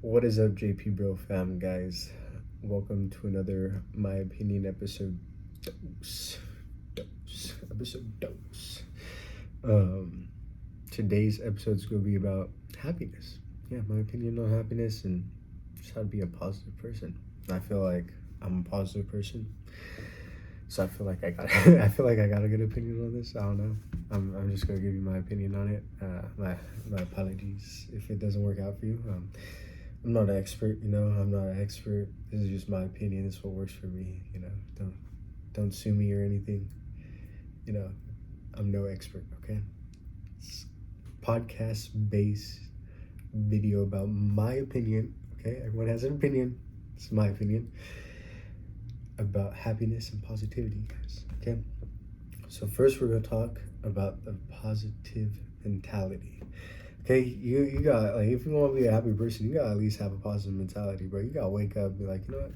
What is up, JPBro fam, guys? Welcome to another My Opinion episode. Episode dose. Today's episode is going to be about happiness. Yeah, my opinion on happiness and just how to be a positive person. I feel like I'm a positive person, so I feel like I got a good opinion on this. I don't know. I'm just gonna give you my opinion on it. My apologies if it doesn't work out for you. I'm not an expert, I'm not an expert. This is just my opinion. This is what works for me, Don't sue me or anything. I'm no expert, okay? It's podcast-based video about my opinion, okay? Everyone has an opinion. It's my opinion about happiness and positivity, guys, okay? So first we're gonna talk about the positive mentality. Okay, you got, like, if you want to be a happy person, you gotta at least have a positive mentality, bro. You gotta wake up and be like, you know what,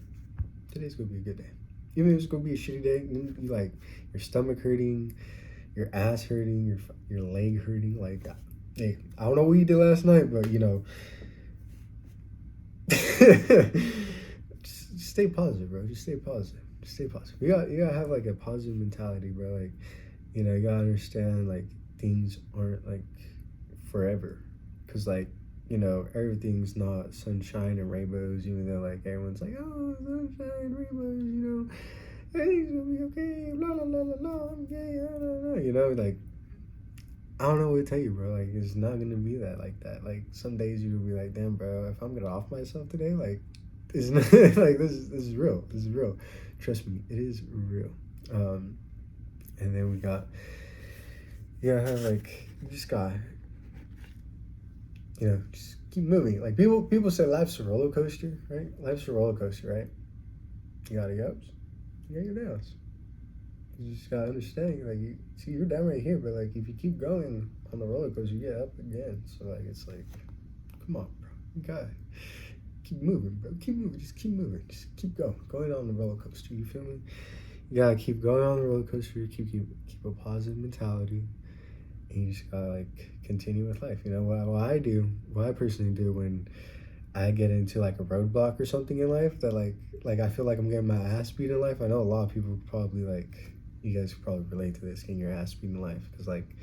today's gonna be a good day. Even if it's gonna be a shitty day, you like your stomach hurting, your ass hurting, your leg hurting. Like, hey, I don't know what you did last night, but just stay positive, bro. Just stay positive. Just stay positive. You gotta have like a positive mentality, bro. Like, you gotta understand like things aren't like forever, because everything's not sunshine and rainbows, even though like everyone's like, oh, sunshine, rainbows, everything's gonna be okay, la la la la la, I'm gay, like, I don't know what to tell you, bro. Like, it's not gonna be like that. Like, some days you'll be like, damn, bro, if I'm gonna off myself today, like, it's not like this is real. This is real. Trust me, it is real. And then we got, have like, you just got, just keep moving. Like, people say life's a roller coaster, right? Life's a roller coaster, right? You got your ups, you got your downs. You just gotta understand, like, you're down right here, but like, if you keep going on the roller coaster, you get up again. So like, it's like, come on, bro, you gotta keep moving, bro. Keep moving, just keep moving, just keep going on the roller coaster. You feel me? You gotta keep going on the roller coaster. Keep a positive mentality, and you just gotta like continue with life. What I personally do when I get into like a roadblock or something in life that like I feel like I'm getting my ass beat in life. I know a lot of people probably like, you guys could probably relate to this, getting your ass beat in life, because like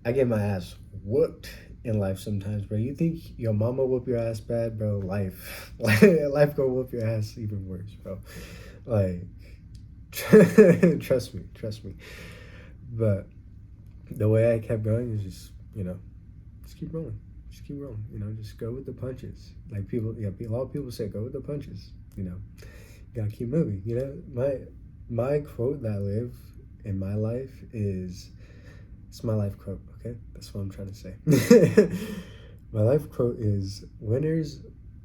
I get my ass whooped in life sometimes, bro. You think your mama whoop your ass bad, bro? Life go whoop your ass even worse, bro. Like, trust me. But the way I kept going is just, just keep rolling. Just keep rolling. Just go with the punches. Like, a lot of people say go with the punches. You gotta keep moving. My quote that I live in my life is, it's my life quote, okay? That's what I'm trying to say. My life quote is, winners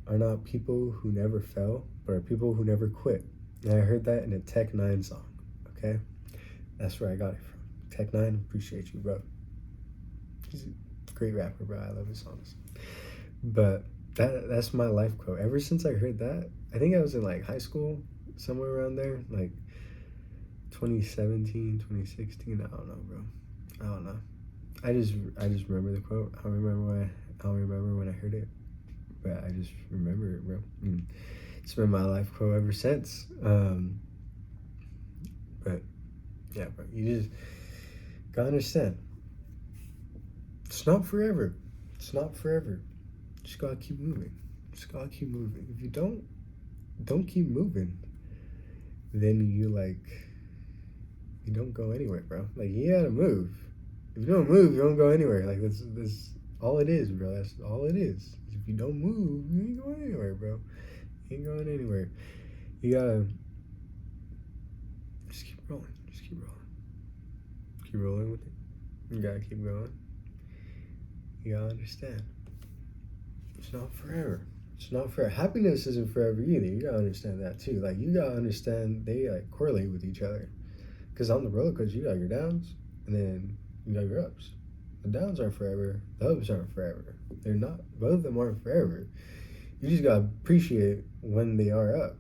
are not people who never fail, but are people who never quit. And I heard that in a Tech 9 song, okay? That's where I got it from. Tech 9, appreciate you, bro. He's a great rapper, bro. I love his songs. But that's my life quote. Ever since I heard that, I think I was in like high school, somewhere around there, like 2017, 2016. I don't know, bro. I don't know. I just remember the quote. I don't remember when I heard it, but I just remember it, bro. It's been my life quote ever since. But yeah, bro, you just gotta understand, it's not forever. It's not forever. Just gotta keep moving. If you don't keep moving, then you don't go anywhere, bro. Like, you gotta move. If you don't move, you don't go anywhere. Like, that's all it is, bro. That's all it is. If you don't move, you ain't going anywhere, bro. You ain't going anywhere. You gotta just keep rolling. Keep rolling with it. You gotta keep going. You gotta understand, it's not forever. Happiness isn't forever either. You gotta understand that too. Like, you gotta understand they like correlate with each other. Because on the roller coaster, you got your downs, and then you got your ups. The downs aren't forever. The ups aren't forever. They're not. Both of them aren't forever. You just gotta appreciate when they are up,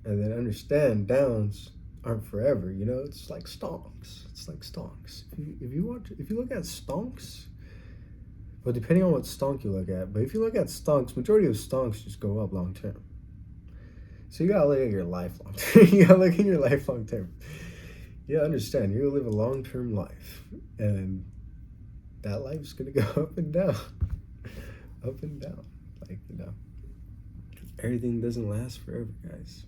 and then understand downs aren't forever. It's like stonks. If you look at stonks, Well, depending on what stonk you look at. But if you look at stonks, majority of stonks just go up long term. So you gotta look at your life long term. You gotta look at your life long term. You understand, you're gonna live a long term life. And that life's gonna go up and down. Up and down. Like, everything doesn't last forever, guys.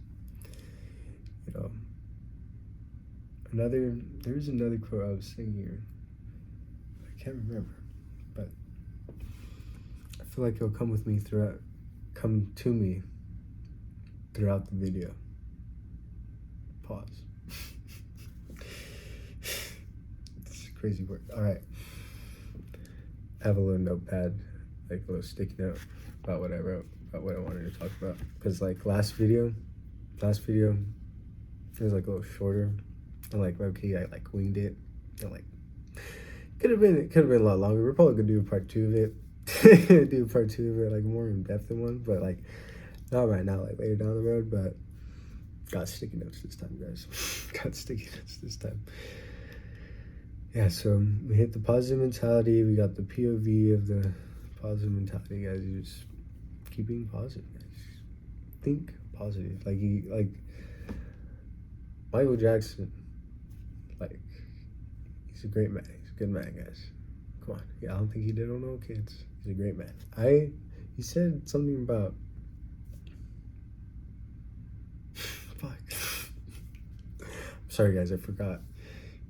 There's another quote I was saying here. I can't remember, but I feel like it'll come to me throughout the video. Pause. It's a crazy word. All right. I have a little notepad, like a little sticky note about what I wrote, about what I wanted to talk about. Because like last video, it was like a little shorter. And like low-key, I like winged it. And like, it could have been a lot longer. We're probably gonna do a part 2 of it. Like more in depth than one. But like, not right now, like later down the road. But got sticky notes this time, guys. Got sticky notes this time. Yeah, so we hit the positive mentality. We got the POV of the positive mentality, guys. You just keep being positive, guys. Think positive. Like Michael Jackson. Like, he's a great man. He's a good man, guys. Come on. Yeah, I don't think he did on no kids. He's a great man. He said something about fuck. I'm sorry, guys. I forgot.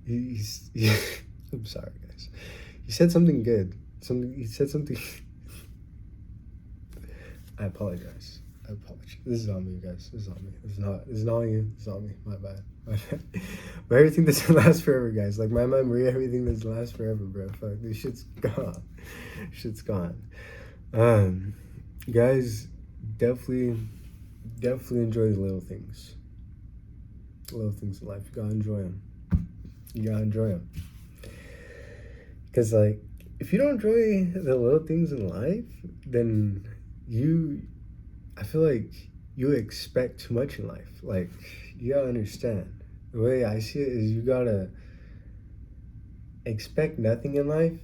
I'm sorry, guys. He said something good. He said something. I apologize. This is on me, guys. This is on me. It's not on you. It's on me. My bad. But everything doesn't last forever, guys. Like my memory, everything doesn't last forever, bro. Fuck, this shit's gone. Guys, definitely enjoy the little things. The little things in life. You gotta enjoy them. Because like, if you don't enjoy the little things in life, then I feel like you expect too much in life. Like, you gotta understand. The way I see it is you gotta expect nothing in life,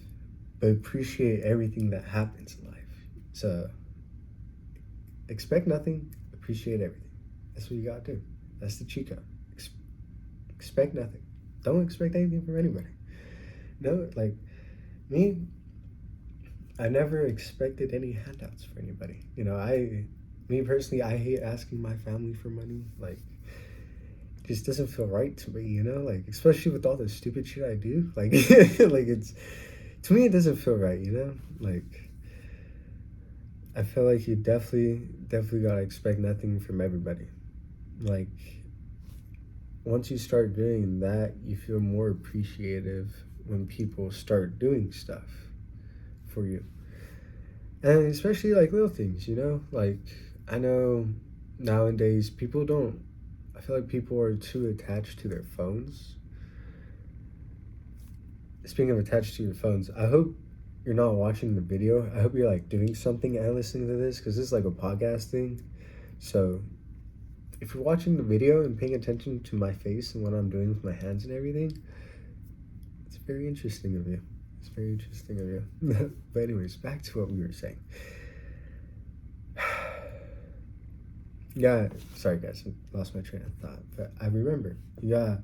but appreciate everything that happens in life. So, expect nothing, appreciate everything. That's what you gotta do. That's the cheat code. Expect nothing. Don't expect anything from anybody. No, like, me, I never expected any handouts for anybody. Me personally, I hate asking my family for money. Like, it just doesn't feel right to me, like, especially with all the stupid shit I do. Like, to me, it doesn't feel right, like, I feel like you definitely gotta expect nothing from everybody. Like, once you start doing that, you feel more appreciative when people start doing stuff for you. And especially like little things, like, I know nowadays I feel like people are too attached to their phones. Speaking of attached to your phones, I hope you're not watching the video. I hope you're like doing something and listening to this, because this is like a podcast thing. So if you're watching the video and paying attention to my face and what I'm doing with my hands and everything, it's very interesting of you. But anyways, back to what we were saying. Yeah, sorry guys, I lost my train of thought. But I remember, you gotta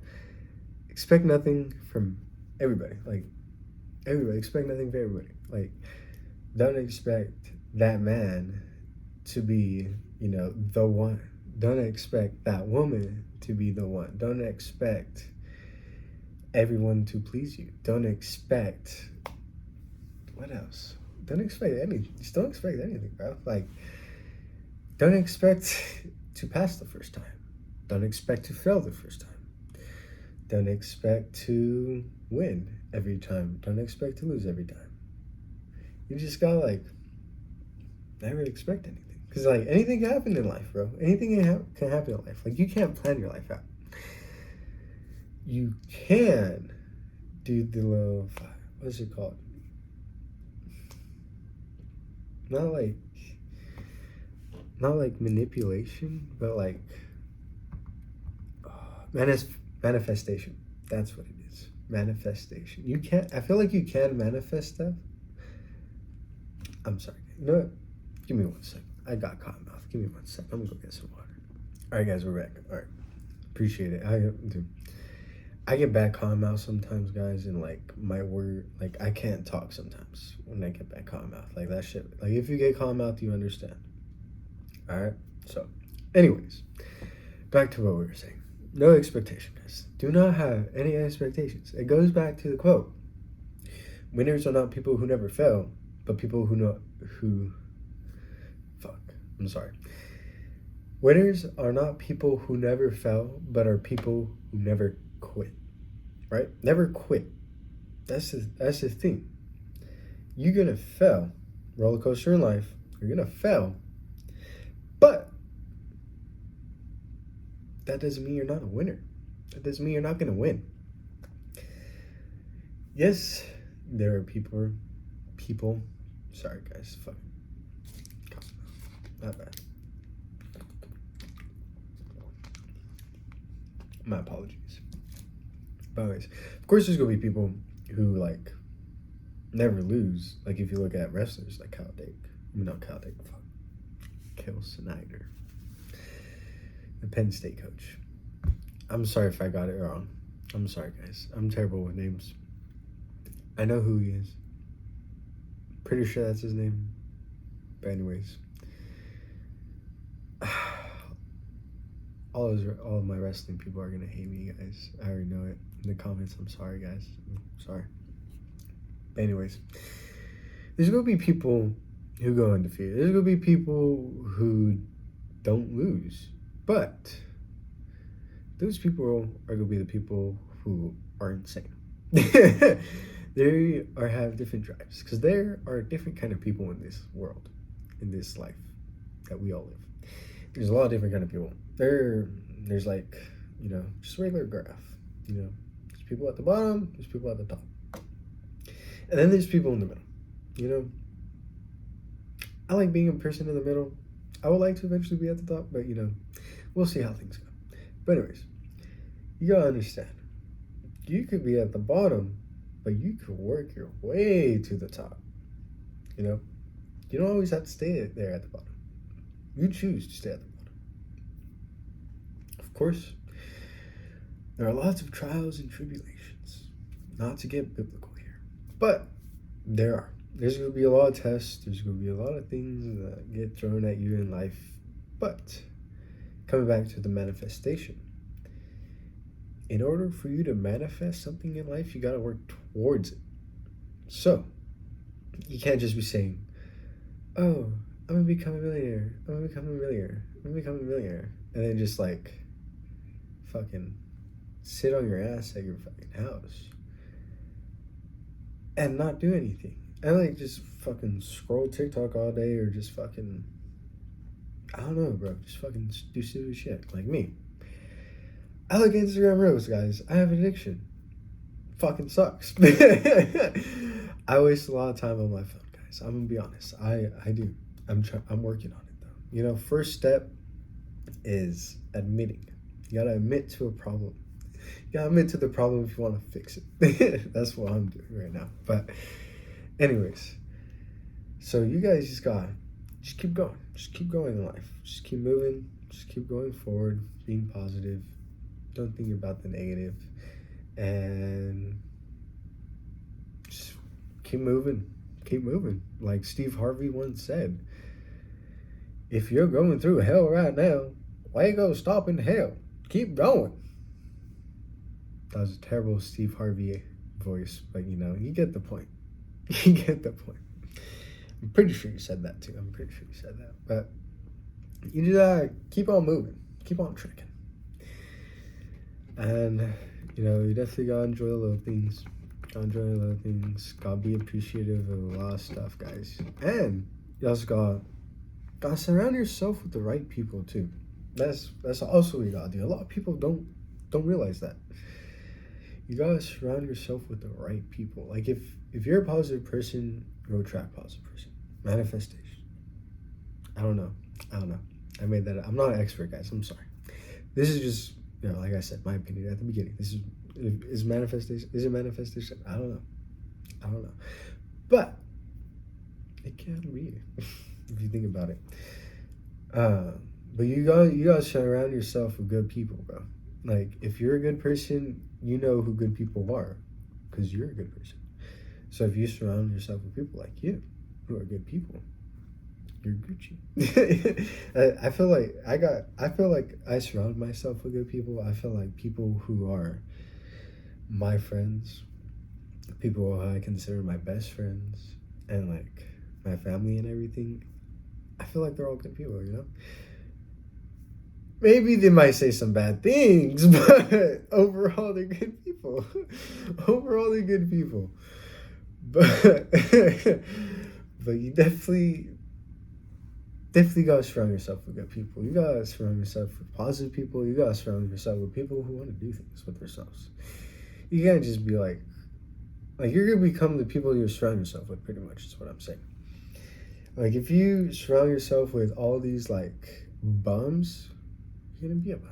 expect nothing from everybody. Like, everybody, expect nothing from everybody. Like, don't expect that man to be, the one. Don't expect that woman to be the one. Don't expect everyone to please you. Don't expect, what else? Don't expect anything. Just don't expect anything, bro. Like, don't expect to pass the first time. Don't expect to fail the first time. Don't expect to win every time. Don't expect to lose every time. You just gotta, like, never expect anything. Because, like, anything can happen in life, bro. Anything can happen in life. Like, you can't plan your life out. You can do the little, what is it called? Not like manipulation, but like manifestation. That's what it is. Manifestation. I feel like you can manifest stuff, I'm sorry. You know what? Give me 1 second. I got cotton mouth. Give me 1 second. I'm gonna go get some water. All right, guys, we're back. All right, appreciate it. I get bad cotton mouth sometimes, guys, and like my word, like I can't talk sometimes when I get bad cotton mouth. Like that shit. Like if you get cotton mouth, you understand. All right. So, anyways, back to what we were saying. No expectation, guys. Do not have any expectations. It goes back to the quote: "Winners are not people who never fail, but people who know who." Fuck. I'm sorry. Winners are not people who never fail, but are people who never quit. Right? Never quit. That's the thing. You're gonna fail. Roller coaster in life. You're gonna fail. But that doesn't mean you're not a winner. That doesn't mean you're not gonna win. Yes, there are people. Sorry, guys. Fuck. Not bad. My apologies. But anyways, of course there's gonna be people who like never lose. Like if you look at wrestlers like Cale Snyder, the Penn State coach. I'm sorry if I got it wrong. I'm sorry, guys. I'm terrible with names. I know who he is. Pretty sure that's his name. But anyways, all of my wrestling people are gonna hate me, guys. I already know it. In the comments, I'm sorry, guys. I'm sorry. But anyways, there's gonna be people who go undefeated. There's gonna be people who don't lose. But those people are gonna be the people who are insane. They have different drives, because there are different kind of people in this world, in this life that we all live. There's a lot of different kind of people. There's like, just regular graph. There's people at the bottom, there's people at the top. And then there's people in the middle. I like being a person in the middle. I would like to eventually be at the top, but we'll see how things go. But anyways, you gotta understand, you could be at the bottom, but you could work your way to the top. You don't always have to stay there at the bottom. You choose to stay at the bottom. Of course, there are lots of trials and tribulations. Not to get biblical here, but there are. There's going to be a lot of tests. There's going to be a lot of things that get thrown at you in life. But coming back to the manifestation, in order for you to manifest something in life, you got to work towards it. So you can't just be saying, "Oh, I'm gonna become a millionaire. I'm gonna become a millionaire. I'm gonna become a millionaire," and then just like fucking sit on your ass at your fucking house and not do anything. And like just fucking scroll TikTok all day, or just fucking, I don't know, bro. Just fucking do stupid shit like me. I like Instagram Reels, guys. I have an addiction. Fucking sucks. I waste a lot of time on my phone, guys. I'm gonna be honest. I do. I'm working on it though. First step is admitting. You gotta admit to a problem. You gotta admit to the problem if you want to fix it. That's what I'm doing right now. But anyways, so you guys just keep going. Just keep going in life. Just keep moving. Just keep going forward. Being positive. Don't think about the negative. And just keep moving. Keep moving. Like Steve Harvey once said, if you're going through hell right now, why you go stop in hell? Keep going. That was a terrible Steve Harvey voice, but you get the point. You get the point. I'm pretty sure you said that too. But you just keep on moving. Keep on trekking. And, you definitely gotta enjoy the little things. Gotta be appreciative of a lot of stuff, guys. And you also gotta surround yourself with the right people too. That's also what you gotta do. A lot of people don't realize that. You gotta surround yourself with the right people. Like if you're a positive person, go attract positive person. Manifestation. I don't know. I made that up. I'm not an expert, guys. I'm sorry. This is just, like I said, my opinion at the beginning. This is manifestation. Is it manifestation? I don't know. But It can be, if you think about it. But you gotta surround yourself with good people, bro. Like, if you're a good person, you know who good people are, because you're a good person. So if you surround yourself with people like you, who are good people, you're Gucci. I feel like I surround myself with good people. I feel like people who are my friends, people who I consider my best friends, and like my family and everything, I feel like they're all good people, you know? Maybe they might say some bad things, but overall they're good people. Overall they're good people. But but you definitely gotta surround yourself with good people. You gotta surround yourself with positive people. You gotta surround yourself with people who want to do things with themselves. You can't just be like you're gonna become the people you surround yourself with. Pretty much is what I'm saying. Like, if you surround yourself with all these like bums, you're gonna be a bum.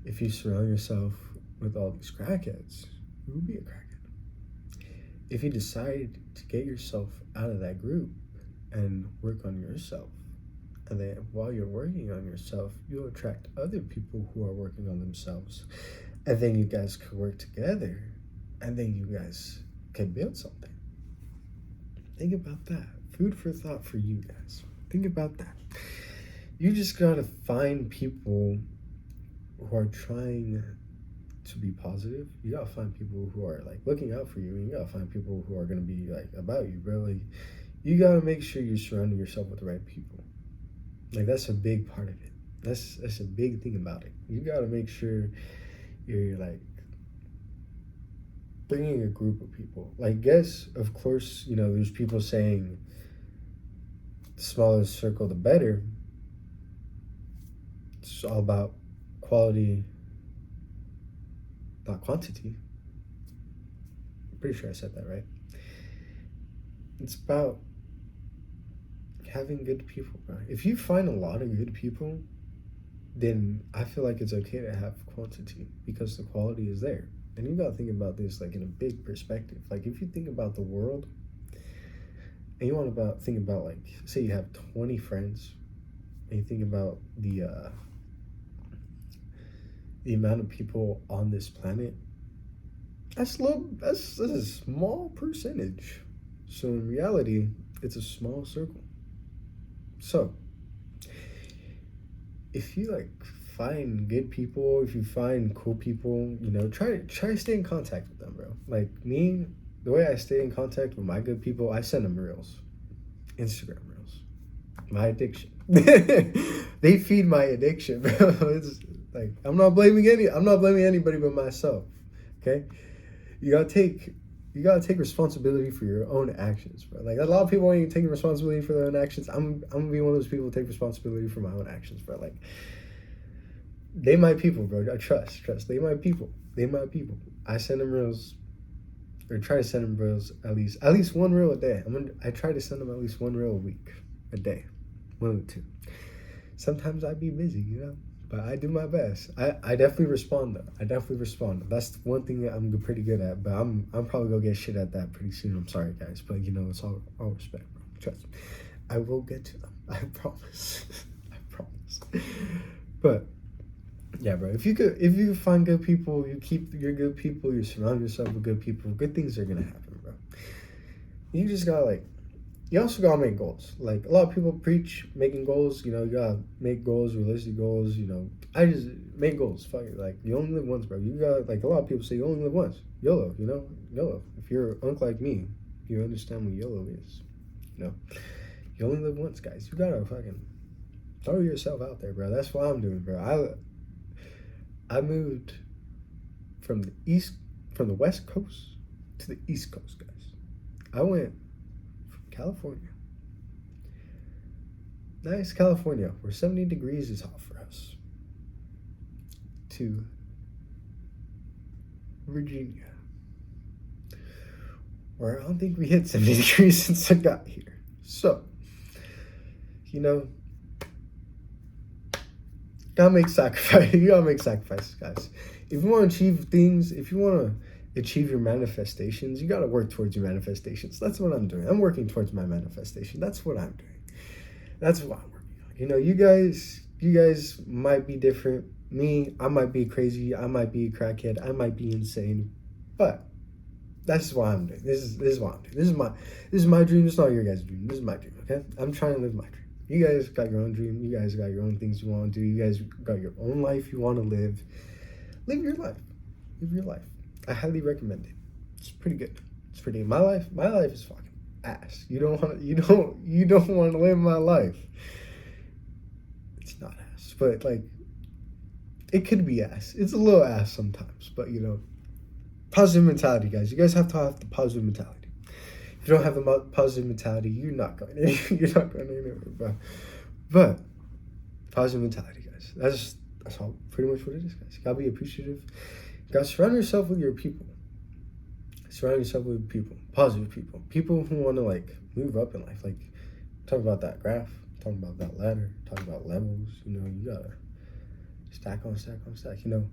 If you surround yourself with all these crackheads, you will be a crackhead. If you decide to get yourself out of that group and work on yourself, and then while you're working on yourself, you'll attract other people who are working on themselves, and then you guys could work together, and then you guys can build something. Think about that. Food for thought for you guys. Think about that. You just gotta find people who are trying to be positive. You gotta find people who are like looking out for you, and you gotta find people who are gonna be like about you, bro. Like, you gotta make sure you're surrounding yourself with the right people. Like, that's a big part of it. That's a big thing about it. You gotta make sure you're like bringing a group of people. Like, yes, of course, you know, there's people saying the smaller the circle, the better. It's all about quality, not quantity. I'm pretty sure I said that right. It's about having good people, bro. If you find a lot of good people, then I feel like it's okay to have quantity because the quality is there. And you gotta think about this like in a big perspective. Like, if you think about the world and you want to think about like, say you have 20 friends, and you think about the amount of people on this planet, that's a small percentage. So in reality, it's a small circle. So if you like find good people, if you find cool people, you know, try to stay in contact with them, bro. Like me, the way I stay in contact with my good people, I send them reels, Instagram reels. My addiction. They feed my addiction, bro. It's like, I'm not blaming anybody but myself. Okay? You gotta take responsibility for your own actions, bro. Like, a lot of people ain't taking responsibility for their own actions. I'm gonna be one of those people who take responsibility for my own actions, bro. Like, they my people, bro. I trust. They my people. I send them reels, or try to send them reels at least one reel a day. I try to send them at least one reel a week, a day, one of the two. Sometimes I be busy, you know, but I do my best. I definitely respond though. That's one thing that I'm pretty good at. But I'm probably gonna get shit at that pretty soon. I'm sorry, guys, but you know, it's all respect, bro. Trust me. I will get to them. I promise. I promise. But yeah, bro. If you could find good people, you keep your good people, you surround yourself with good people, good things are gonna happen, bro. You just gotta you also gotta make goals. Like, a lot of people preach making goals, you know, you gotta make goals, realistic goals, you know. I just make goals. Fuck it. Like, you only live once, bro. You gotta, like, a lot of people say you only live once. YOLO, you know? YOLO. If you're like me, you understand what YOLO is. You know? You only live once, guys. You gotta fucking throw yourself out there, bro. That's what I'm doing, bro. I moved from the West Coast to the East Coast, guys. I went from California, nice California, where 70 degrees is hot for us, to Virginia, where I don't think we hit 70 degrees since I got here. So, you know, you gotta make sacrifices, guys. If you want to achieve things, if you want to achieve your manifestations, you got to work towards your manifestations. That's what I'm doing. I'm working towards my manifestation. That's what I'm doing. That's what I'm working on. You know, you guys might be different. Me, I might be crazy. I might be a crackhead. I might be insane. But that's what I'm doing. This is what I'm doing. This is my dream. It's not your guys' dream. This is my dream, okay? I'm trying to live my dream. You guys got your own dream. You guys got your own things you want to do. You guys got your own life you want to live. Live your life. Live your life. I highly recommend it. It's pretty good. It's pretty good. My life is fucking ass. You don't want to live my life. It's not ass, but like it could be ass. It's a little ass sometimes, but you know, positive mentality, guys. You guys have to have the positive mentality. If you don't have the positive mentality, you're not going anywhere, bro. But positive mentality, guys. That's all pretty much what it is, guys. You gotta be appreciative. You gotta surround yourself with your people. Surround yourself with people, positive people who want to like move up in life. Like, talk about that graph, talk about that ladder, talk about levels. You know, you gotta stack on stack on stack. You know,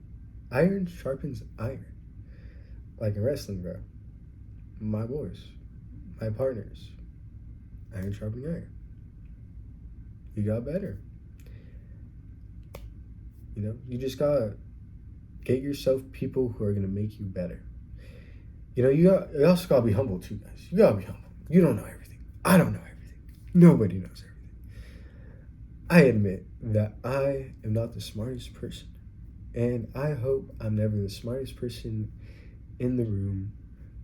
iron sharpens iron. Like in wrestling, bro. My boys, my partners, iron sharpening iron. You got better. You know, you just gotta get yourself people who are gonna make you better. You know, you also gotta be humble too, guys. You gotta be humble. You don't know everything. I don't know everything. Nobody knows everything. I admit that I am not the smartest person, and I hope I'm never the smartest person in the room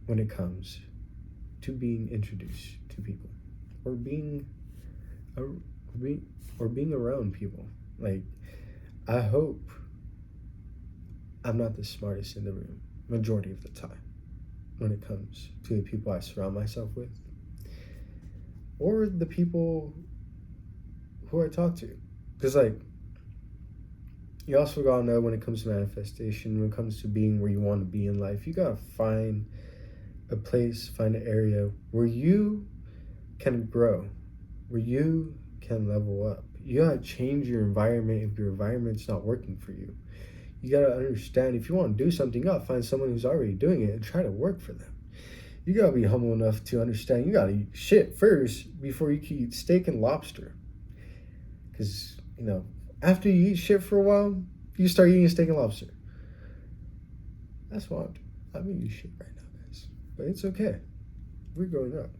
when it comes to being introduced to people or being around people. Like, I hope I'm not the smartest in the room majority of the time when it comes to the people I surround myself with or the people who I talk to. Because, like, you also gotta know when it comes to manifestation, when it comes to being where you want to be in life, you gotta find a place, find an area where you can grow, where you can level up. You gotta change your environment if your environment's not working for you. You gotta understand, if you want to do something, you gotta find someone who's already doing it and try to work for them. You gotta be humble enough to understand you gotta eat shit first before you can eat steak and lobster. Because, you know, after you eat shit for a while, you start eating steak and lobster. That's what I'm doing. I'm eating shit right now, guys. But it's okay. We're growing up.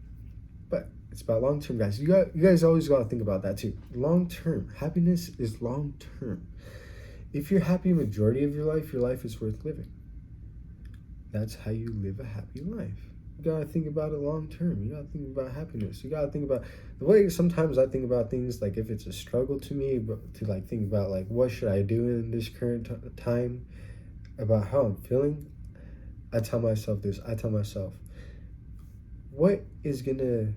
But it's about long term, guys. You guys always gotta think about that too. Long term. Happiness is long term. If you're happy a majority of your life is worth living. That's how you live a happy life. You gotta think about it long term. You gotta think about happiness. You gotta think about the way sometimes I think about things, like if it's a struggle to me, but to like think about like what should I do in this current time about how I'm feeling. I tell myself this. I tell myself, what's gonna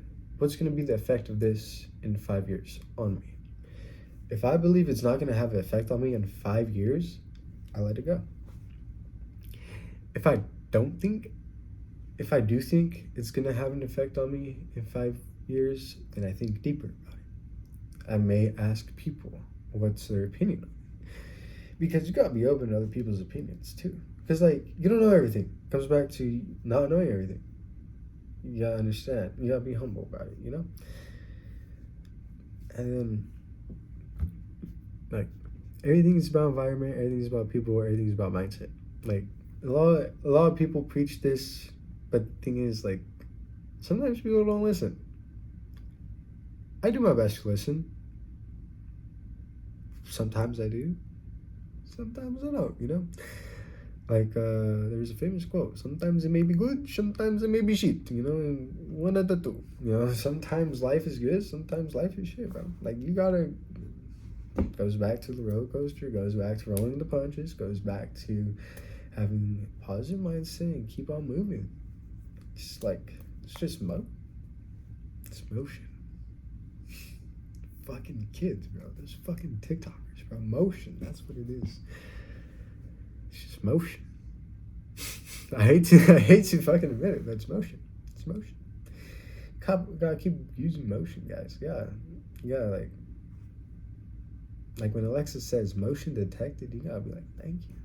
be the effect of this in 5 years on me? If I believe it's not gonna have an effect on me in 5 years, I let it go. If I do think it's gonna have an effect on me in 5 years, then I think deeper about it. I may ask people what's their opinion on it. Because you gotta be open to other people's opinions too. Because like, you don't know everything. It comes back to not knowing everything. You gotta understand. You gotta be humble about it, you know? And then, like, everything's about environment, everything's about people, everything's about mindset. Like, a lot of people preach this, but the thing is, like, sometimes people don't listen. I do my best to listen. Sometimes I do. Sometimes I don't, you know? Like, there's a famous quote. Sometimes it may be good, sometimes it may be shit, you know? And one of the two. You know, sometimes life is good, sometimes life is shit, bro. Like, you gotta... Goes back to the roller coaster, goes back to rolling the punches, goes back to having a positive mindset and keep on moving. It's like, it's just it's motion. Fucking kids, bro. There's fucking TikTokers, bro. Motion, that's what it is. It's just motion. I hate to fucking admit it, but it's motion. It's motion. Gotta keep using motion, guys. You gotta like when Alexa says motion detected, you gotta be like, thank you.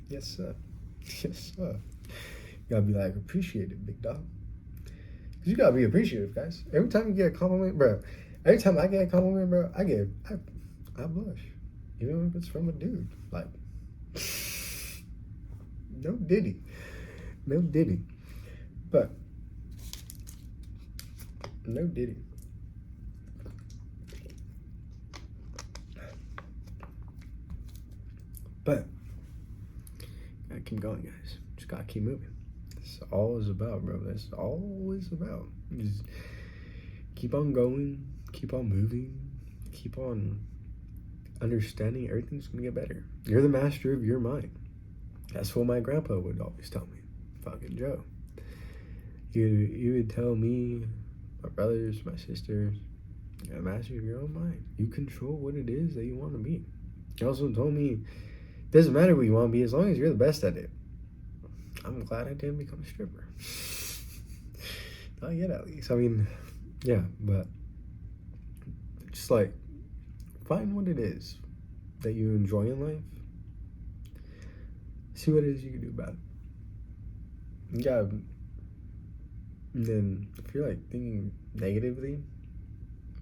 Yes, sir. Yes, sir. You gotta be like, appreciate it, big dog. Cause you gotta be appreciative, guys. Every time you get a compliment, bro. Every time I get a compliment, bro, I blush. Even if it's from a dude. Like, no diddy. No diddy. But, no diddy. But, gotta keep going, guys. Just gotta keep moving. That's all it's about, bro. That's all it's about. Just keep on going, keep on moving, keep on understanding everything's gonna get better. You're the master of your mind. That's what my grandpa would always tell me. Fucking Joe. You would tell me, my brothers, my sisters, you're the master of your own mind. You control what it is that you want to be. He also told me, it doesn't matter what you want to be as long as you're the best at it. I'm glad I didn't become a stripper. Not yet, at least. I mean, yeah, but just like, find what it is that you enjoy in life. See what it is you can do about it. Yeah. And then if you're like thinking negatively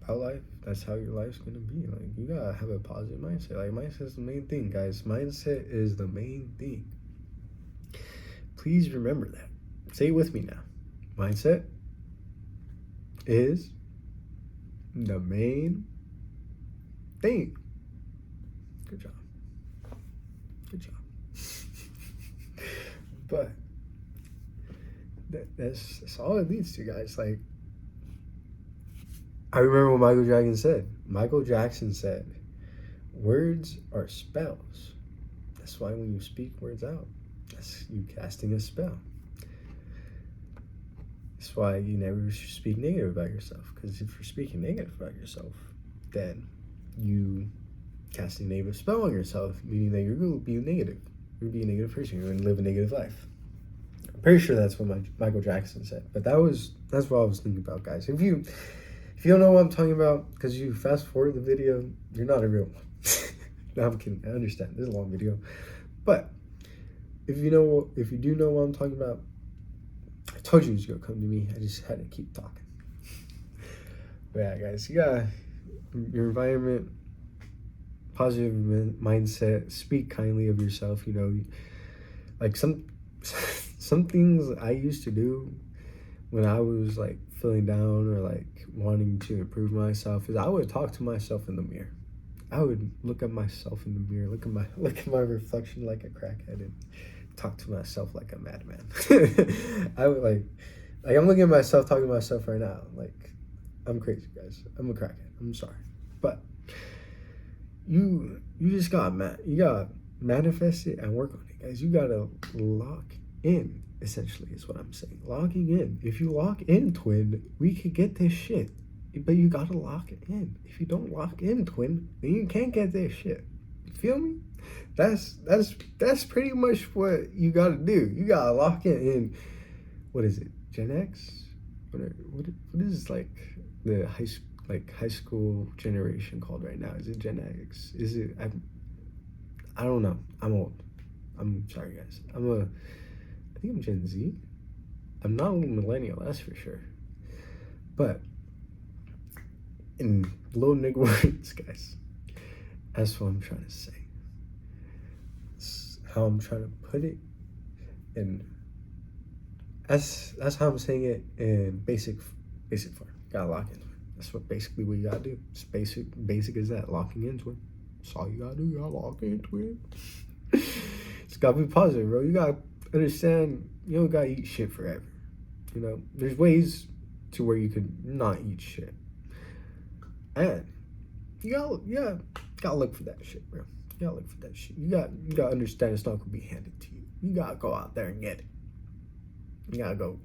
about life, that's how your life's gonna be. Like, you gotta have a positive mindset. Like, mindset's the main thing, guys. Mindset is the main thing. Please remember that. Say it with me now. Mindset is the main thing. Good job. Good job. But that's all it leads to, guys. Like, I remember what Michael Jackson said, words are spells. That's why when you speak words out, that's you casting a spell. That's why you never speak negative about yourself. Because if you're speaking negative about yourself, then you casting a negative spell on yourself, meaning that you're going to be negative. You're going to be a negative person. You're going to live a negative life. I'm pretty sure that's what Michael Jackson said. But that's what I was thinking about, guys. If you don't know what I'm talking about, because you fast forward the video, you're not a real one. No, I'm kidding. I understand. This is a long video. But if you do know what I'm talking about, I told you it was going to come to me. I just had to keep talking. But yeah, guys, you got your environment, positive mindset, speak kindly of yourself. You know, like some things I used to do when I was like feeling down or like wanting to improve myself is I would talk to myself in the mirror. I would look at myself in the mirror, look at my reflection like a crackhead, and talk to myself like a madman. I would like I'm looking at myself, talking to myself right now. Like, I'm crazy, guys. I'm a crackhead. I'm sorry, but you just gotta manifest it and work on it, guys. You gotta lock in. Essentially, is what I'm saying. Locking in. If you lock in, twin, we could get this shit. But you gotta lock it in. If you don't lock in, twin, then you can't get this shit. You feel me? That's pretty much what you gotta do. You gotta lock it in. What is it? Gen X? What is like the high school generation called right now? Is it Gen X? Is it? I don't know. I'm old. I'm sorry, guys. I think I'm Gen Z. I'm not a millennial, that's for sure. But in little nigga words, guys, that's what I'm trying to say. That's how I'm trying to put it. And that's how I'm saying it in basic form. Gotta lock into it. That's what basically what you gotta do. It's basic as that, locking into it. That's all you gotta do. You gotta lock into it. It's gotta be positive, bro. You gotta understand, you don't gotta eat shit forever. You know, there's ways to where you could not eat shit. And you gotta look for that shit, bro. You gotta look for that shit. You gotta understand it's not gonna be handed to you. You gotta go out there and get it. You gotta go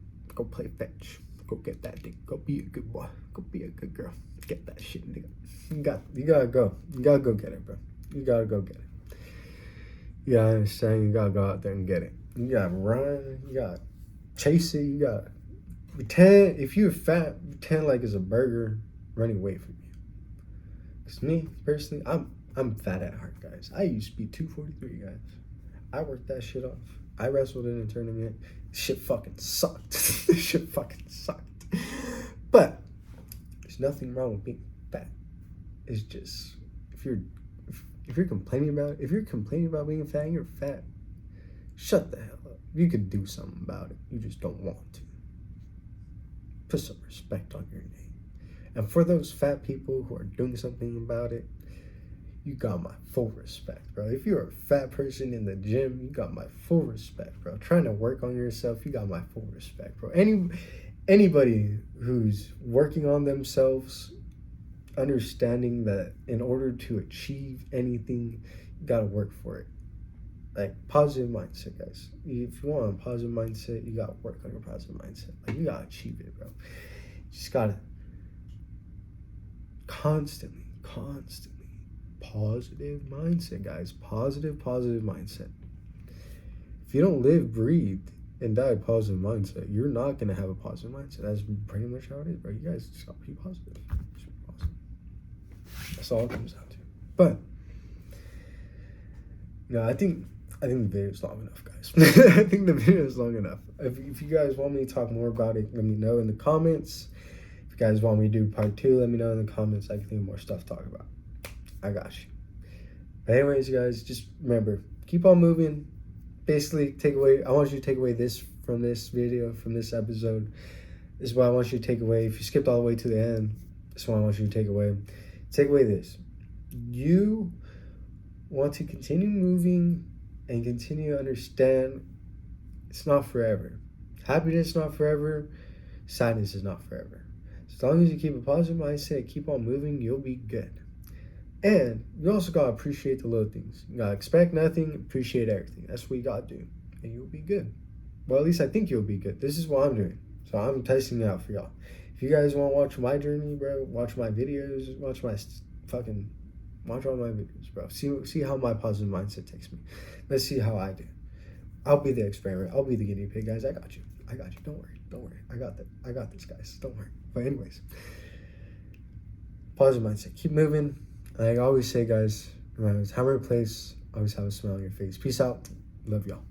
play fetch. Go get that thing. Go be a good boy. Go be a good girl. Get that shit, nigga. You gotta go. You gotta go get it, bro. You gotta go get it. You gotta understand, you gotta go out there and get it. You gotta run, you gotta chase it, you gotta pretend. If you're fat, pretend like it's a burger running away from you. Cause me, personally, I'm fat at heart, guys. I used to be 243, guys. I worked that shit off. I wrestled in a tournament. Shit fucking sucked. Shit fucking sucked. But there's nothing wrong with being fat. It's just if you're complaining about being fat, you're fat. Shut the hell up. You could do something about it. You just don't want to. Put some respect on your name. And for those fat people who are doing something about it, you got my full respect, bro. If you're a fat person in the gym, you got my full respect, bro. Trying to work on yourself, you got my full respect, bro. Anybody who's working on themselves, understanding that in order to achieve anything, you gotta work for it. Like, positive mindset, guys. If you want a positive mindset, you gotta work on your positive mindset. Like, you gotta achieve it, bro. You just gotta constantly positive mindset, guys. Positive mindset. If you don't live, breathe, and die positive mindset, you're not gonna have a positive mindset. That's pretty much how it is, bro. You guys just gotta be positive. Just be positive. That's all it comes down to. But I think the video is long enough, guys. I think the video is long enough. If you guys want me to talk more about it, let me know in the comments. If you guys want me to do part 2, let me know in the comments. I can think of more stuff to talk about. I got you. But anyways, guys, just remember, keep on moving. Basically, I want you to take away this from this video, from this episode. This is what I want you to take away. If you skipped all the way to the end, this is what I want you to take away. Take away this. You want to continue moving and continue to understand it's not forever. Happiness is not forever. Sadness is not forever. As long as you keep a positive mindset, keep on moving, you'll be good. And you also gotta appreciate the little things. You gotta expect nothing, appreciate everything. That's what you gotta do. And you'll be good. Well, at least I think you'll be good. This is what I'm doing. So I'm testing it out for y'all. If you guys want to watch my journey, bro, watch my videos, watch all my videos, bro. See how my positive mindset takes me. Let's see how I do. I'll be the experiment. I'll be the guinea pig, guys. I got you. Don't worry. I got this, guys. Don't worry. But anyways, positive mindset. Keep moving. Like I always say, guys, no matter the time or place, always have a smile on your face. Peace out. Love y'all.